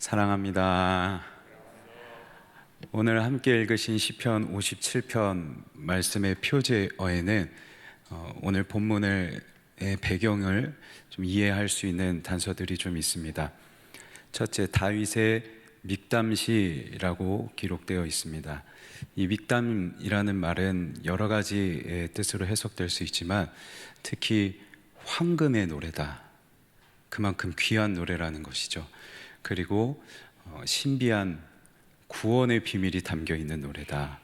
사랑합니다. 오늘 함께 읽으신 시편 57편 말씀의 표제어에는 오늘 본문의 배경을 좀 이해할 수 있는 단서들이 좀 있습니다. 첫째, 다윗의 믹담시라고 기록되어 있습니다. 이 믹담이라는 말은 여러 가지 뜻으로 해석될 수 있지만 특히 황금의 노래다, 그만큼 귀한 노래라는 것이죠. 그리고 신비한 구원의 비밀이 담겨 있는 노래다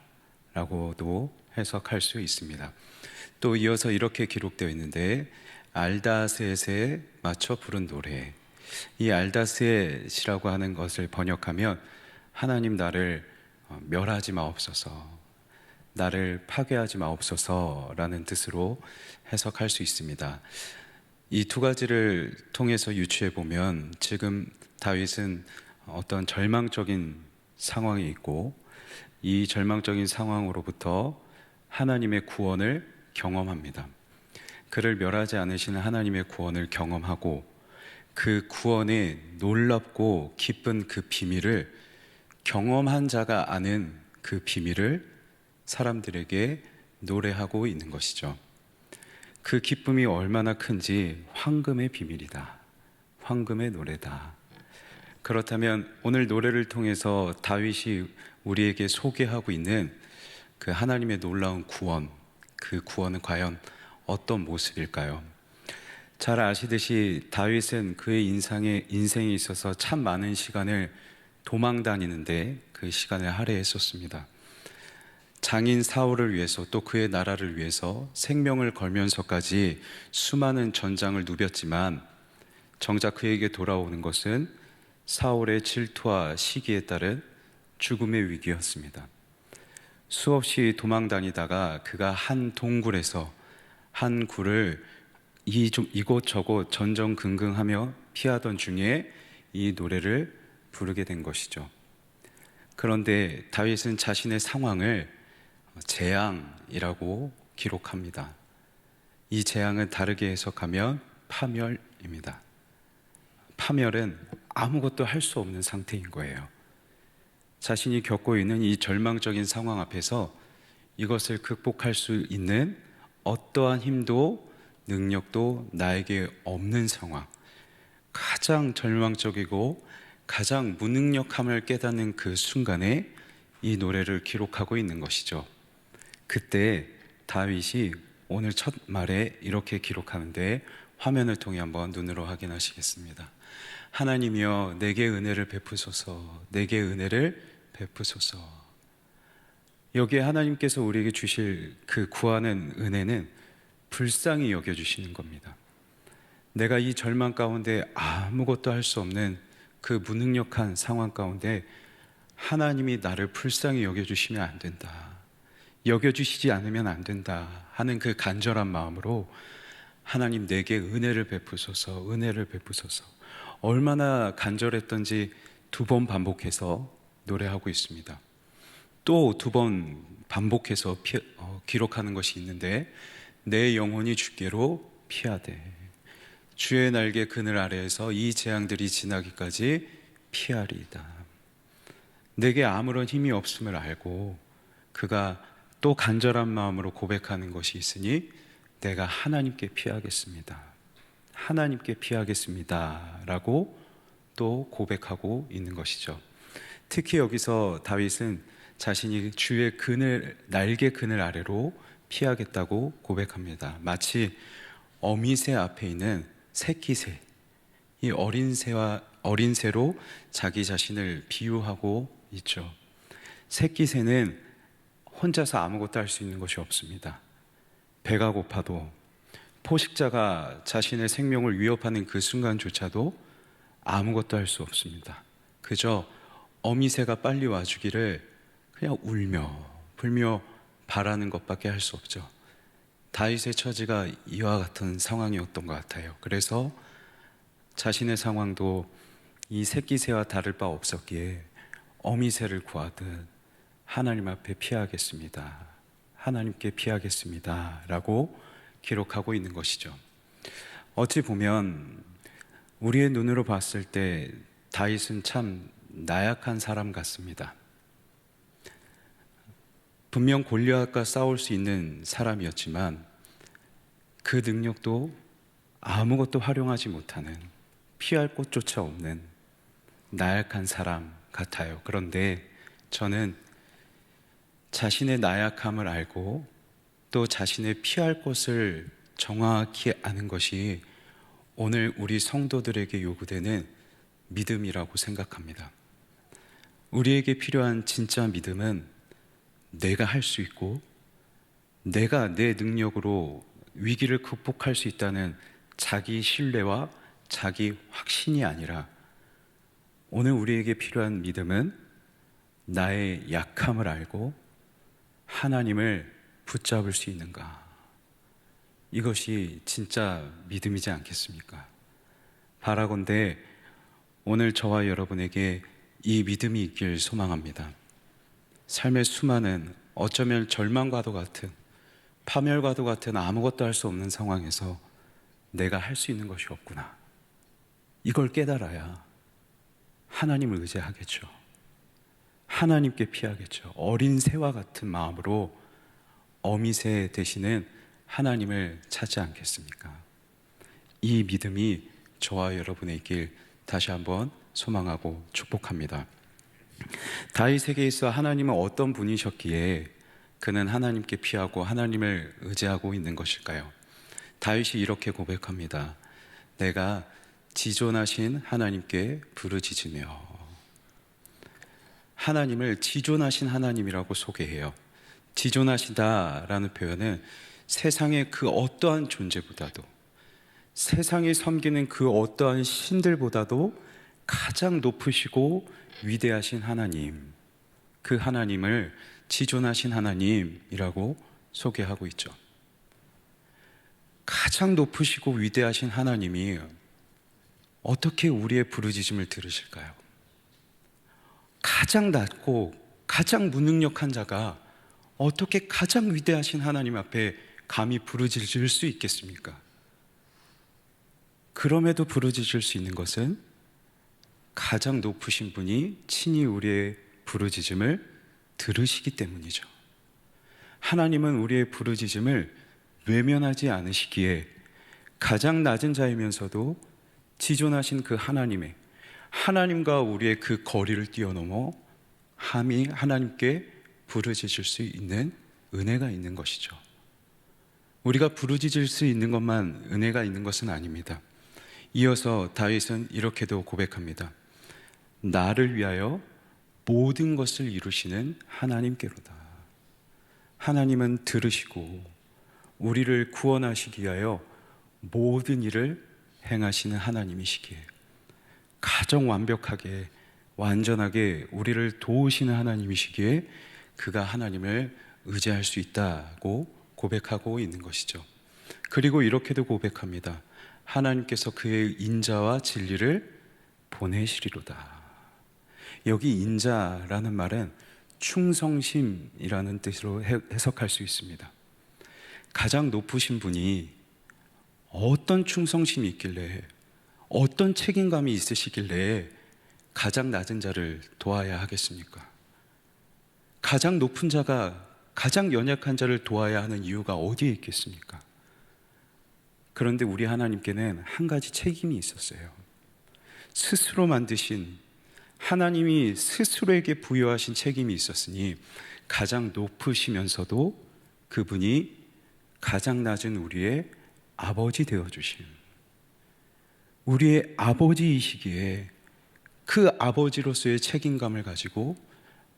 라고도 해석할 수 있습니다. 또 이어서 이렇게 기록되어 있는데, 알다셋에 맞춰 부른 노래. 이 알다셋이라고 하는 것을 번역하면 하나님 나를 멸하지 마옵소서, 나를 파괴하지 마옵소서 라는 뜻으로 해석할 수 있습니다. 이 두 가지를 통해서 유추해 보면 지금 다윗은 어떤 절망적인 상황이 있고, 이 절망적인 상황으로부터 하나님의 구원을 경험합니다. 그를 멸하지 않으시는 하나님의 구원을 경험하고, 그 구원의 놀랍고 기쁜 그 비밀을 경험한 자가 아는 그 비밀을 사람들에게 노래하고 있는 것이죠. 그 기쁨이 얼마나 큰지 황금의 비밀이다, 황금의 노래다. 그렇다면 오늘 노래를 통해서 다윗이 우리에게 소개하고 있는 그 하나님의 놀라운 구원, 그 구원은 과연 어떤 모습일까요? 잘 아시듯이 다윗은 그의 인생에 있어서 참 많은 시간을 도망 다니는데 그 시간을 할애했었습니다. 장인 사울을 위해서, 또 그의 나라를 위해서 생명을 걸면서까지 수많은 전장을 누볐지만 정작 그에게 돌아오는 것은 사울의 질투와 시기에 따른 죽음의 위기였습니다. 수없이 도망 다니다가 그가 한 동굴에서 한 굴을 이곳저곳 전전긍긍하며 피하던 중에 이 노래를 부르게 된 것이죠. 그런데 다윗은 자신의 상황을 재앙이라고 기록합니다. 이 재앙은 다르게 해석하면 파멸입니다. 파멸은 아무것도 할 수 없는 상태인 거예요. 자신이 겪고 있는 이 절망적인 상황 앞에서 이것을 극복할 수 있는 어떠한 힘도 능력도 나에게 없는 상황, 가장 절망적이고 가장 무능력함을 깨닫는 그 순간에 이 노래를 기록하고 있는 것이죠. 그때 다윗이 오늘 첫 말에 이렇게 기록하는데, 화면을 통해 한번 눈으로 확인하시겠습니다. 하나님이여 내게 은혜를 베푸소서, 내게 은혜를 베푸소서. 여기에 하나님께서 우리에게 주실 그 구하는 은혜는 불쌍히 여겨주시는 겁니다. 내가 이 절망 가운데 아무것도 할 수 없는 그 무능력한 상황 가운데 하나님이 나를 불쌍히 여겨주시면 안 된다, 여겨주시지 않으면 안 된다 하는 그 간절한 마음으로 하나님 내게 은혜를 베푸소서, 은혜를 베푸소서, 얼마나 간절했던지 2번 반복해서 노래하고 있습니다. 또 2번 반복해서 기록하는 것이 있는데, 내 영혼이 주께로 피하되 주의 날개 그늘 아래에서 이 재앙들이 지나기까지 피하리이다. 내게 아무런 힘이 없음을 알고 그가 또 간절한 마음으로 고백하는 것이 있으니 내가 하나님께 피하겠습니다, 하나님께 피하겠습니다 라고 또 고백하고 있는 것이죠. 특히 여기서 다윗은 자신이 주의 날개 그늘 아래로 피하겠다고 고백합니다. 마치 어미새 앞에 있는 새끼새, 이 어린 새로 자기 자신을 비유하고 있죠. 새끼새는 혼자서 아무것도 할 수 있는 것이 없습니다. 배가 고파도, 포식자가 자신의 생명을 위협하는 그 순간조차도 아무것도 할 수 없습니다. 그저 어미새가 빨리 와주기를 그냥 울며 불며 바라는 것밖에 할 수 없죠. 다윗의 처지가 이와 같은 상황이었던 것 같아요. 그래서 자신의 상황도 이 새끼새와 다를 바 없었기에 어미새를 구하듯 하나님 앞에 피하겠습니다, 하나님께 피하겠습니다 라고 기록하고 있는 것이죠. 어찌 보면 우리의 눈으로 봤을 때 다윗은 참 나약한 사람 같습니다. 분명 골리앗과 싸울 수 있는 사람이었지만 그 능력도 아무것도 활용하지 못하는, 피할 곳조차 없는 나약한 사람 같아요. 그런데 저는 자신의 나약함을 알고 또 자신의 피할 곳을 정확히 아는 것이 오늘 우리 성도들에게 요구되는 믿음이라고 생각합니다. 우리에게 필요한 진짜 믿음은 내가 할 수 있고 내가 내 능력으로 위기를 극복할 수 있다는 자기 신뢰와 자기 확신이 아니라, 오늘 우리에게 필요한 믿음은 나의 약함을 알고 하나님을 붙잡을 수 있는가, 이것이 진짜 믿음이지 않겠습니까? 바라건대 오늘 저와 여러분에게 이 믿음이 있길 소망합니다. 삶의 수많은, 어쩌면 절망과도 같은, 파멸과도 같은 아무것도 할 수 없는 상황에서 내가 할 수 있는 것이 없구나, 이걸 깨달아야 하나님을 의지하겠죠. 하나님께 피하겠죠. 어린 새와 같은 마음으로 어미새 되시는 하나님을 찾지 않겠습니까? 이 믿음이 저와 여러분의 길 다시 한번 소망하고 축복합니다. 다윗에게 있어 하나님은 어떤 분이셨기에 그는 하나님께 피하고 하나님을 의지하고 있는 것일까요? 다윗이 이렇게 고백합니다. 내가 지존하신 하나님께 부르짖으며. 하나님을 지존하신 하나님이라고 소개해요. 지존하시다라는 표현은 세상의 그 어떠한 존재보다도, 세상이 섬기는 그 어떠한 신들보다도 가장 높으시고 위대하신 하나님, 그 하나님을 지존하신 하나님이라고 소개하고 있죠. 가장 높으시고 위대하신 하나님이 어떻게 우리의 부르짖음을 들으실까요? 가장 낮고 가장 무능력한 자가 어떻게 가장 위대하신 하나님 앞에 감히 부르짖을 수 있겠습니까? 그럼에도 부르짖을 수 있는 것은 가장 높으신 분이 친히 우리의 부르짖음을 들으시기 때문이죠. 하나님은 우리의 부르짖음을 외면하지 않으시기에 가장 낮은 자이면서도 지존하신 그 하나님과 우리의 그 거리를 뛰어넘어 감히 하나님께 부르짖을 수 있는 은혜가 있는 것이죠. 우리가 부르짖을 수 있는 것만 은혜가 있는 것은 아닙니다. 이어서 다윗은 이렇게도 고백합니다. 나를 위하여 모든 것을 이루시는 하나님께로다. 하나님은 들으시고 우리를 구원하시기 위하여 모든 일을 행하시는 하나님이시기에, 가장 완벽하게 완전하게 우리를 도우시는 하나님이시기에 그가 하나님을 의지할 수 있다고 고백하고 있는 것이죠. 그리고 이렇게도 고백합니다. 하나님께서 그의 인자와 진리를 보내시리로다. 여기 인자라는 말은 충성심이라는 뜻으로 해석할 수 있습니다. 가장 높으신 분이 어떤 충성심이 있길래, 어떤 책임감이 있으시길래 가장 낮은 자를 도와야 하겠습니까? 가장 높은 자가 가장 연약한 자를 도와야 하는 이유가 어디에 있겠습니까? 그런데 우리 하나님께는 한 가지 책임이 있었어요. 스스로 만드신 하나님이 스스로에게 부여하신 책임이 있었으니 가장 높으시면서도 그분이 가장 낮은 우리의 아버지 되어주심, 우리의 아버지이시기에 그 아버지로서의 책임감을 가지고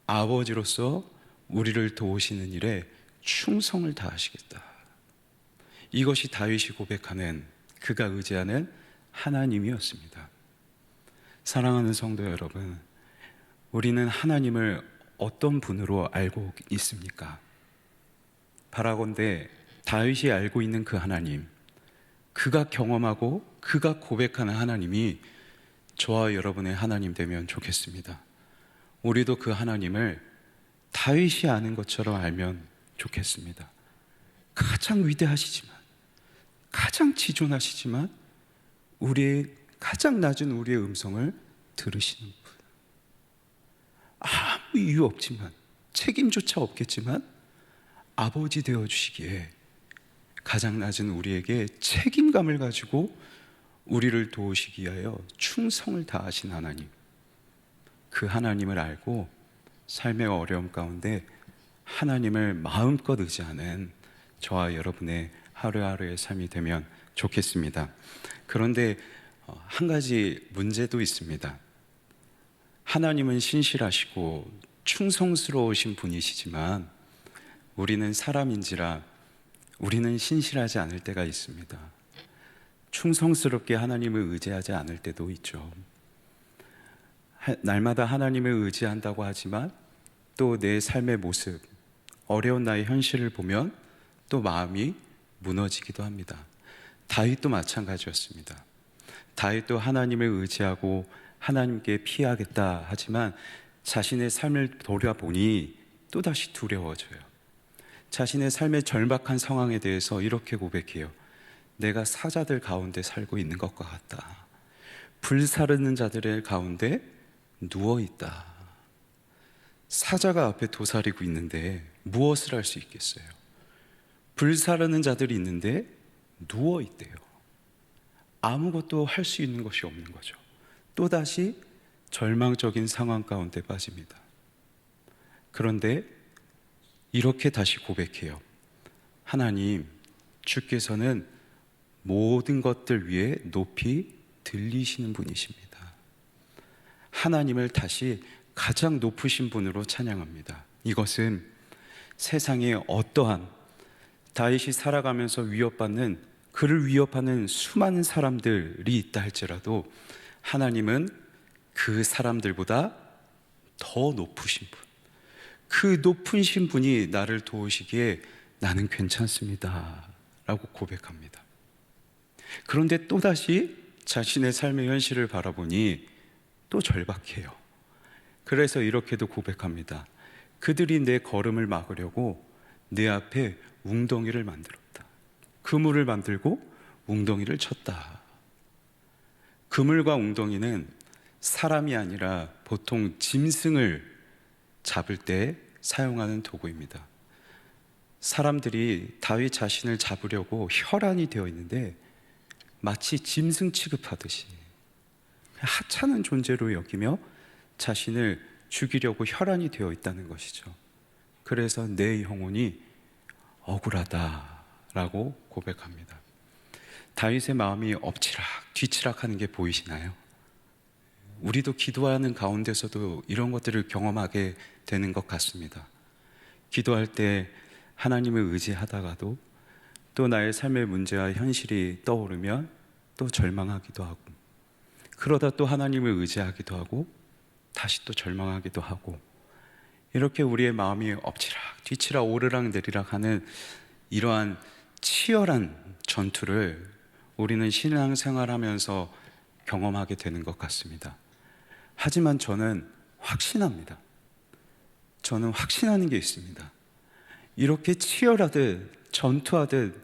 아버지로서 우리를 도우시는 일에 충성을 다하시겠다. 이것이 다윗이 고백하는, 그가 의지하는 하나님이었습니다. 사랑하는 성도 여러분, 우리는 하나님을 어떤 분으로 알고 있습니까? 바라건대 다윗이 알고 있는 그 하나님, 그가 경험하고 그가 고백하는 하나님이 저와 여러분의 하나님 되면 좋겠습니다. 우리도 그 하나님을 다윗이 아는 것처럼 알면 좋겠습니다. 가장 위대하시지만, 가장 지존하시지만 우리의 가장 낮은 우리의 음성을 들으시는 분, 아무 이유 없지만, 책임조차 없겠지만 아버지 되어주시기에 가장 낮은 우리에게 책임감을 가지고 우리를 도우시기 위하여 충성을 다하신 하나님, 그 하나님을 알고 삶의 어려움 가운데 하나님을 마음껏 의지하는 저와 여러분의 하루하루의 삶이 되면 좋겠습니다. 그런데 한 가지 문제도 있습니다. 하나님은 신실하시고 충성스러우신 분이시지만 우리는 사람인지라 우리는 신실하지 않을 때가 있습니다. 충성스럽게 하나님을 의지하지 않을 때도 있죠. 날마다 하나님을 의지한다고 하지만 또 내 삶의 모습, 어려운 나의 현실을 보면 또 마음이 무너지기도 합니다. 다윗도 마찬가지였습니다. 다윗도 하나님을 의지하고 하나님께 피하겠다 하지만 자신의 삶을 돌아보니 또다시 두려워져요. 자신의 삶의 절박한 상황에 대해서 이렇게 고백해요. 내가 사자들 가운데 살고 있는 것과 같다. 불사르는 자들의 가운데 누워있다. 사자가 앞에 도사리고 있는데 무엇을 할 수 있겠어요? 불사르는 자들이 있는데 누워있대요. 아무것도 할 수 있는 것이 없는 거죠. 또다시 절망적인 상황 가운데 빠집니다. 그런데 이렇게 다시 고백해요. 하나님, 주께서는 모든 것들 위에 높이 들리시는 분이십니다. 하나님을 다시 가장 높으신 분으로 찬양합니다. 이것은 세상에 어떠한 다윗이 살아가면서 그를 위협하는 수많은 사람들이 있다 할지라도 하나님은 그 사람들보다 더 높으신 분, 그 높으신 분이 나를 도우시기에 나는 괜찮습니다 라고 고백합니다. 그런데 또다시 자신의 삶의 현실을 바라보니 또 절박해요. 그래서 이렇게도 고백합니다. 그들이 내 걸음을 막으려고 내 앞에 웅덩이를 만들었다. 그물을 만들고 웅덩이를 쳤다. 그물과 웅덩이는 사람이 아니라 보통 짐승을 잡을 때 사용하는 도구입니다. 사람들이 다윗 자신을 잡으려고 혈안이 되어 있는데 마치 짐승 취급하듯이 하찮은 존재로 여기며 자신을 죽이려고 혈안이 되어 있다는 것이죠. 그래서 내 영혼이 억울하다라고 고백합니다. 다윗의 마음이 엎치락 뒤치락 하는 게 보이시나요? 우리도 기도하는 가운데서도 이런 것들을 경험하게 되는 것 같습니다. 기도할 때 하나님을 의지하다가도 또 나의 삶의 문제와 현실이 떠오르면 또 절망하기도 하고, 그러다 또 하나님을 의지하기도 하고 다시 또 절망하기도 하고, 이렇게 우리의 마음이 엎치락 뒤치락 오르락 내리락 하는 이러한 치열한 전투를 우리는 신앙생활하면서 경험하게 되는 것 같습니다. 하지만 저는 확신합니다. 저는 확신하는 게 있습니다. 이렇게 치열하듯 전투하듯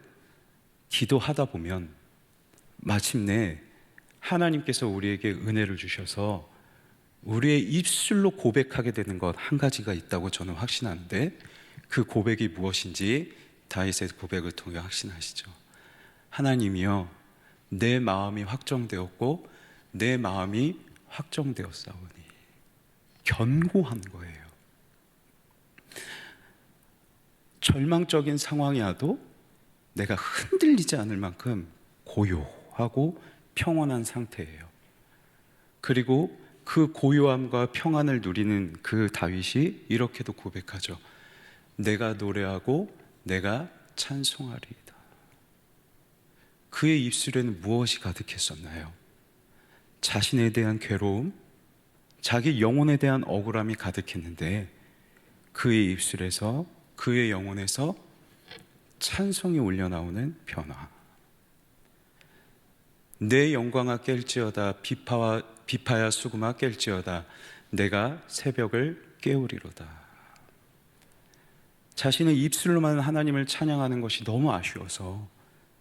기도하다 보면 마침내 하나님께서 우리에게 은혜를 주셔서 우리의 입술로 고백하게 되는 것 한 가지가 있다고 저는 확신하는데, 그 고백이 무엇인지 다윗의 고백을 통해 확신하시죠. 하나님이여, 내 마음이 확정되었고 내 마음이 확정되었사오니. 견고한 거예요. 절망적인 상황이 와도 내가 흔들리지 않을 만큼 고요하고 평온한 상태예요. 그리고 그 고요함과 평안을 누리는 그 다윗이 이렇게도 고백하죠. 내가 노래하고 내가 찬송하리이다. 그의 입술에는 무엇이 가득했었나요? 자신에 대한 괴로움, 자기 영혼에 대한 억울함이 가득했는데 그의 입술에서, 그의 영혼에서 찬송이 울려나오는 변화. 내 영광아 깰지어다, 비파야 수금아 깰지어다, 내가 새벽을 깨우리로다. 자신의 입술로만 하나님을 찬양하는 것이 너무 아쉬워서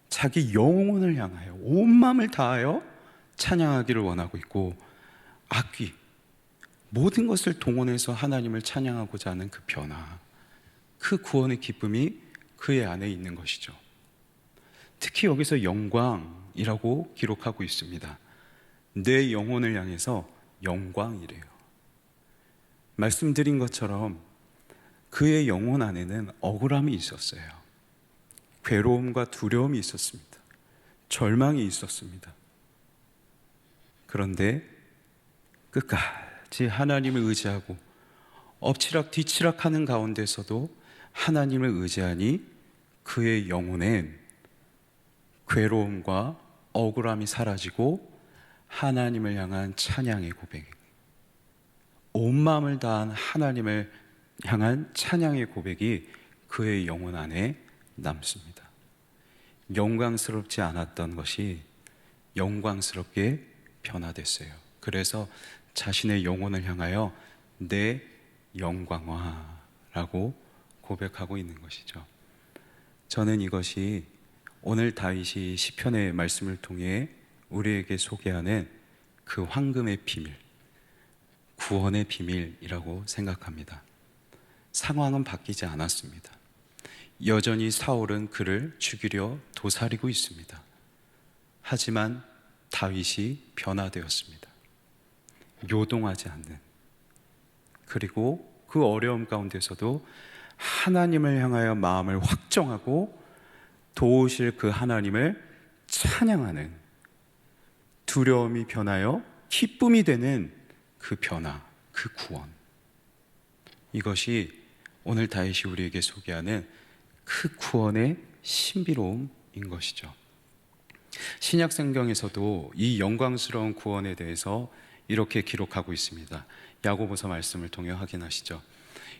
자기 영혼을 향하여 온 마음을 다하여 찬양하기를 원하고 있고, 악귀, 모든 것을 동원해서 하나님을 찬양하고자 하는 그 변화, 그 구원의 기쁨이 그의 안에 있는 것이죠. 특히 여기서 영광이라고 기록하고 있습니다. 내 영혼을 향해서 영광이래요. 말씀드린 것처럼 그의 영혼 안에는 억울함이 있었어요. 괴로움과 두려움이 있었습니다. 절망이 있었습니다. 그런데 끝까지 하나님을 의지하고 엎치락 뒤치락 하는 가운데서도 하나님을 의지하니 그의 영혼엔 괴로움과 억울함이 사라지고 하나님을 향한 찬양의 고백, 온 마음을 다한 하나님을 향한 찬양의 고백이 그의 영혼 안에 남습니다. 영광스럽지 않았던 것이 영광스럽게 변화됐어요. 그래서 자신의 영혼을 향하여 내 영광화라고 고백하고 있는 것이죠. 저는 이것이 오늘 다윗이 시편의 말씀을 통해 우리에게 소개하는 그 황금의 비밀, 구원의 비밀이라고 생각합니다. 상황은 바뀌지 않았습니다. 여전히 사울은 그를 죽이려 도사리고 있습니다. 하지만 다윗이 변화되었습니다. 요동하지 않는, 그리고 그 어려움 가운데서도 하나님을 향하여 마음을 확정하고 도우실 그 하나님을 찬양하는, 두려움이 변하여 기쁨이 되는 그 변화, 그 구원, 이것이 오늘 다윗이 우리에게 소개하는 그 구원의 신비로움인 것이죠. 신약 성경에서도 이 영광스러운 구원에 대해서 이렇게 기록하고 있습니다. 야고보서 말씀을 통해 확인하시죠.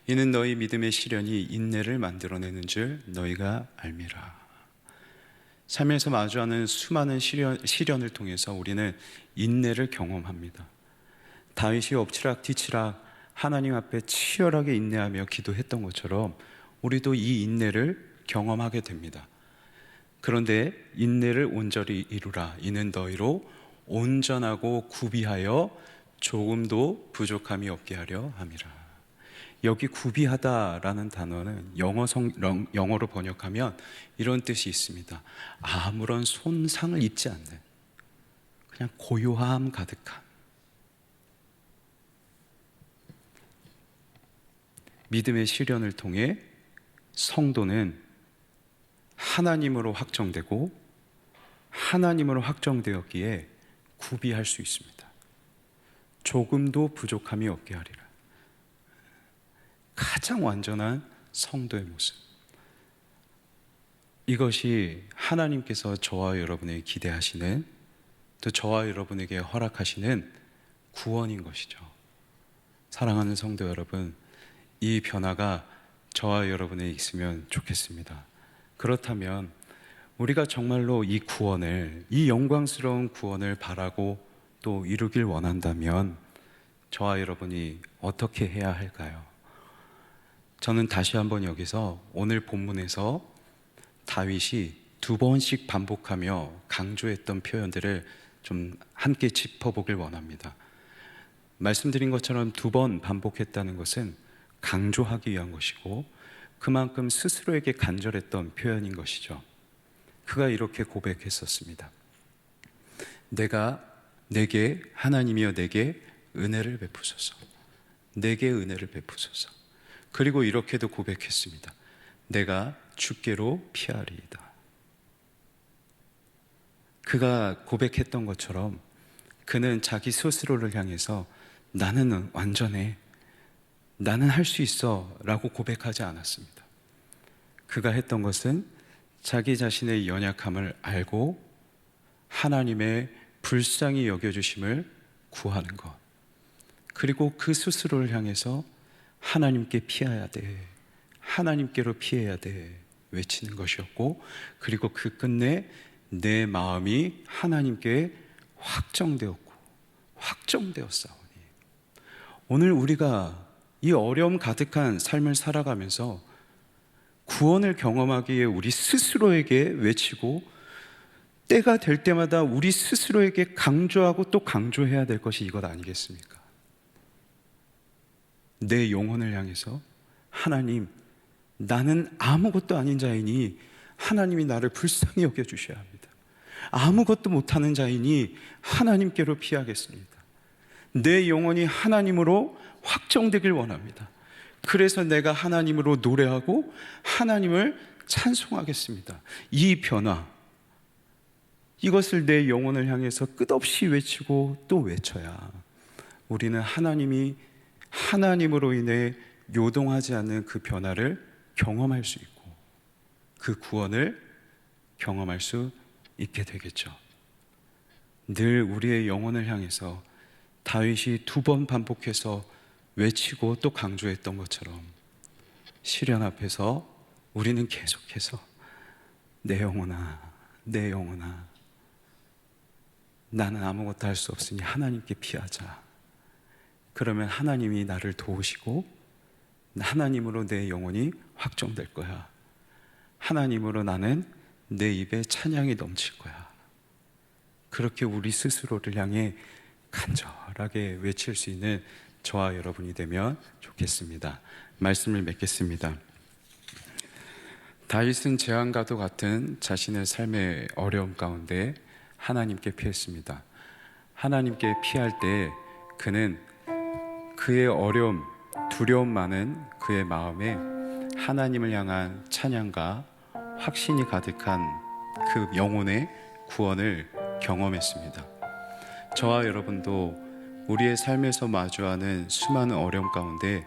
이는 너희 믿음의 시련이 인내를 만들어내는 줄 너희가 알미라. 삶에서 마주하는 수많은 시련을 통해서 우리는 인내를 경험합니다. 다윗이 엎치락 뒤치락 하나님 앞에 치열하게 인내하며 기도했던 것처럼 우리도 이 인내를 경험하게 됩니다. 그런데 인내를 온전히 이루라. 이는 너희로 온전하고 구비하여 조금도 부족함이 없게 하려 함이라. 여기 구비하다라는 단어는 영어로 번역하면 이런 뜻이 있습니다. 아무런 손상을 입지 않는, 그냥 고요함 가득한. 믿음의 시련을 통해 성도는 하나님으로 확정되고 하나님으로 확정되었기에 구비할 수 있습니다. 조금도 부족함이 없게 하리라. 가장 완전한 성도의 모습, 이것이 하나님께서 저와 여러분에게 기대하시는, 또 저와 여러분에게 허락하시는 구원인 것이죠. 사랑하는 성도 여러분, 이 변화가 저와 여러분에 있으면 좋겠습니다. 그렇다면 우리가 정말로 이 구원을, 이 영광스러운 구원을 바라고 또 이루길 원한다면 저와 여러분이 어떻게 해야 할까요? 저는 다시 한번 여기서 오늘 본문에서 다윗이 2번씩 반복하며 강조했던 표현들을 좀 함께 짚어보길 원합니다. 말씀드린 것처럼 2번 반복했다는 것은 강조하기 위한 것이고 그만큼 스스로에게 간절했던 표현인 것이죠. 그가 이렇게 고백했었습니다. 내게 하나님이여 내게 은혜를 베푸소서. 내게 은혜를 베푸소서. 그리고 이렇게도 고백했습니다. 내가 주께로 피하리이다. 그가 고백했던 것처럼 그는 자기 스스로를 향해서 나는 완전해, 나는 할 수 있어 라고 고백하지 않았습니다. 그가 했던 것은 자기 자신의 연약함을 알고 하나님의 불쌍히 여겨주심을 구하는 것, 그리고 그 스스로를 향해서 하나님께 피해야 돼, 하나님께로 피해야 돼 외치는 것이었고, 그리고 그 끝내 내 마음이 하나님께 확정되었사오니. 오늘 우리가 이 어려움 가득한 삶을 살아가면서 구원을 경험하기에 우리 스스로에게 외치고 때가 될 때마다 우리 스스로에게 강조하고 또 강조해야 될 것이 이것 아니겠습니까? 내 영혼을 향해서 하나님, 나는 아무것도 아닌 자이니 하나님이 나를 불쌍히 여겨주셔야 합니다. 아무것도 못하는 자이니 하나님께로 피하겠습니다. 내 영혼이 하나님으로 확정되길 원합니다. 그래서 내가 하나님으로 노래하고 하나님을 찬송하겠습니다. 이 변화, 이것을 내 영혼을 향해서 끝없이 외치고 또 외쳐야 우리는 하나님이 하나님으로 인해 요동하지 않는 그 변화를 경험할 수 있고 그 구원을 경험할 수 있게 되겠죠. 늘 우리의 영혼을 향해서 다윗이 2번 반복해서 외치고 또 강조했던 것처럼 시련 앞에서 우리는 계속해서 내 영혼아, 내 영혼아, 나는 아무것도 할 수 없으니 하나님께 피하자. 그러면 하나님이 나를 도우시고 하나님으로 내 영혼이 확정될 거야. 하나님으로 나는 내 입에 찬양이 넘칠 거야. 그렇게 우리 스스로를 향해 간절하게 외칠 수 있는 저와 여러분이 되면 좋겠습니다. 말씀을 맺겠습니다. 다윗은 재앙과도 같은 자신의 삶의 어려움 가운데 하나님께 피했습니다. 하나님께 피할 때 그는 그의 어려움, 두려움 많은 그의 마음에 하나님을 향한 찬양과 확신이 가득한 그 영혼의 구원을 경험했습니다. 저와 여러분도 우리의 삶에서 마주하는 수많은 어려움 가운데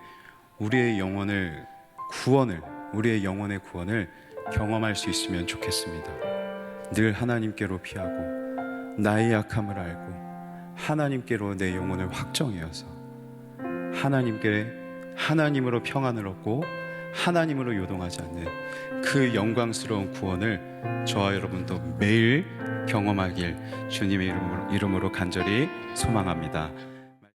우리의 영혼의 구원을 경험할 수 있으면 좋겠습니다. 늘 하나님께로 피하고 나의 약함을 알고 하나님께로 내 영혼을 확정해서 하나님으로 평안을 얻고 하나님으로 요동하지 않는 그 영광스러운 구원을 저와 여러분도 매일 경험하길 주님의 이름으로 간절히 소망합니다.